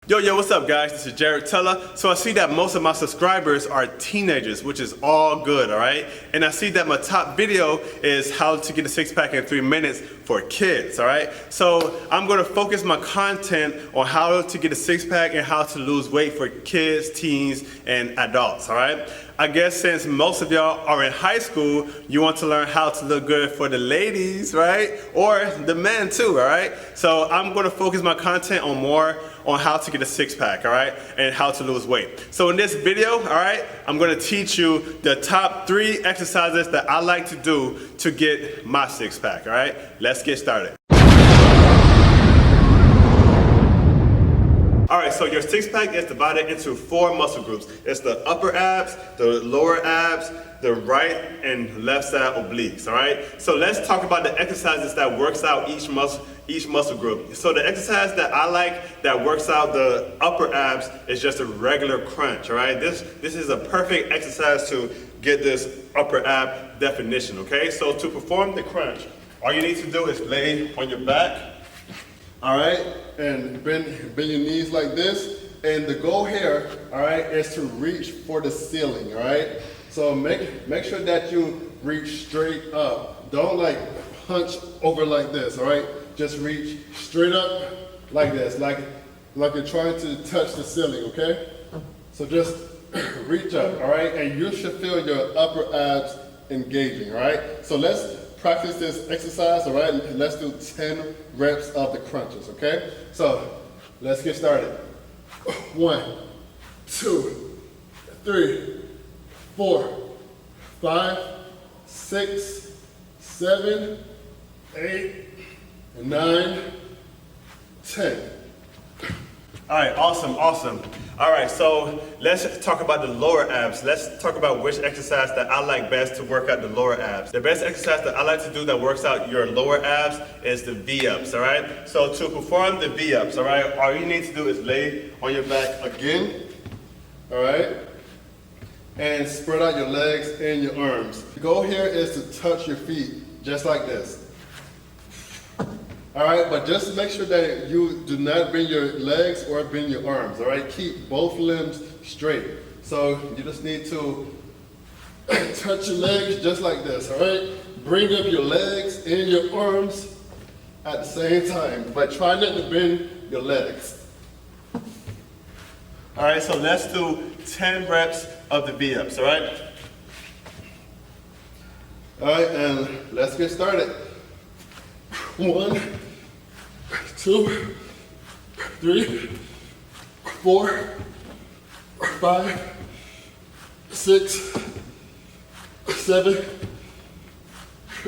Yo, what's up guys? This is Jared Teller. So I see that most of my subscribers are teenagers, which is all good, all right? And I see that my top video is how to get a six pack in 3 minutes for kids, all right? So I'm gonna focus my content on how to get a six pack and how to lose weight for kids, teens, and adults, all right? I guess since most of y'all are in high school, you want to learn how to look good for the ladies, right? Or the men too, all right? So I'm gonna focus my content on more on how to get a six pack, all right? And how to lose weight. So in this video, all right, I'm gonna teach you the top 3 exercises that I like to do to get my six pack, all right? Let's get started. All right, so your six pack is divided into 4 muscle groups. It's the upper abs, the lower abs, the right and left side obliques, all right? So let's talk about the exercises that works out each muscle group. So the exercise that I like that works out the upper abs is just a regular crunch, all right? This is a perfect exercise to get this upper ab definition, okay? So to perform the crunch, all you need to do is lay on your back, all right, and bend your knees like this. And the goal here, all right, is to reach for the ceiling, all right? So make sure that you reach straight up. Don't like hunch over like this, all right? Just reach straight up like this, like you're trying to touch the ceiling, okay? So just reach up, all right? And you should feel your upper abs engaging, all right? So let's practice this exercise, all right? And let's do 10 reps of the crunches, okay? So let's get started. 1, 2, 3, 4, 5, 6, 7, 8, 9, 10. All right, awesome. All right, so let's talk about the lower abs. Let's talk about which exercise that I like best to work out the lower abs. The best exercise that I like to do that works out your lower abs is the V-ups, all right? So to perform the V-ups, all right, all you need to do is lay on your back again, all right? And spread out your legs and your arms. The goal here is to touch your feet, just like this. All right, but just make sure that you do not bend your legs or bend your arms, all right? Keep both limbs straight. So you just need to touch your legs just like this, all right? Bring up your legs and your arms at the same time, but try not to bend your legs. All right, so let's do 10 reps of the V-ups, all right? All right, and let's get started. 1, 2, 3, 4, 5, 6, 7,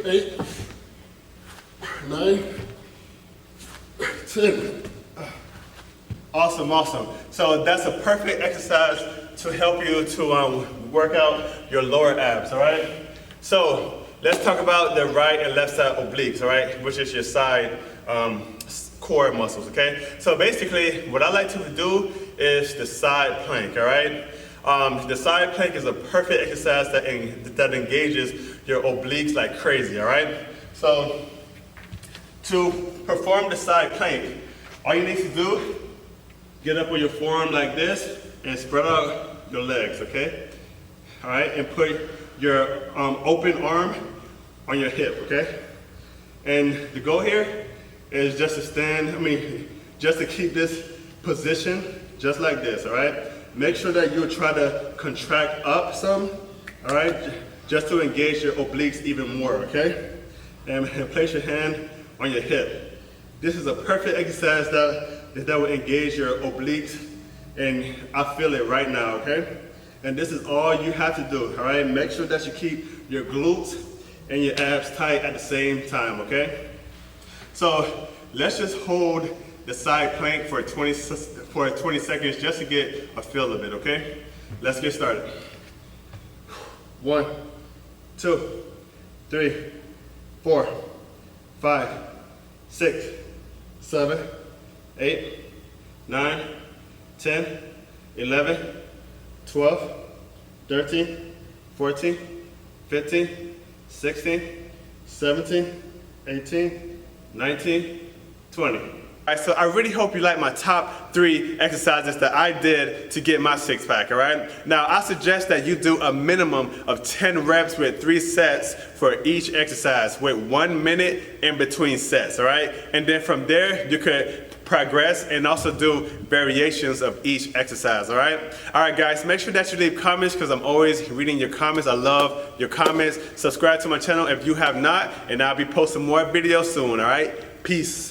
8, 9, 10. Awesome. So that's a perfect exercise to help you to work out your lower abs, all right? So let's talk about the right and left side obliques, all right? Which is your side core muscles, okay? So basically, what I like to do is the side plank, all right? The side plank is a perfect exercise that engages your obliques like crazy, all right? So to perform the side plank, all you need to do, get up on your forearm like this and spread out your legs, okay? All right, and put your open arm on your hip, okay? And the goal here is just to just to keep this position just like this, all right? Make sure that you try to contract up some, all right? Just to engage your obliques even more, okay? And place your hand on your hip. This is a perfect exercise that will engage your obliques, and I feel it right now, okay? And this is all you have to do, all right? Make sure that you keep your glutes and your abs tight at the same time, okay? So let's just hold the side plank for 20 seconds just to get a feel of it, okay? Let's get started. 1, 2, 3, 4, 5, 6, 7, 8, 9, 10, 11, 12, 13, 14, 15, 16, 17, 18, 19, 20. All right, so I really hope you like my top 3 exercises that I did to get my six-pack, all right? Now, I suggest that you do a minimum of 10 reps with 3 sets for each exercise with 1 minute in between sets, all right? And then from there, you could progress and also do variations of each exercise, all right? All right, guys, make sure that you leave comments because I'm always reading your comments. I love your comments. Subscribe to my channel if you have not, and I'll be posting more videos soon, all right? Peace.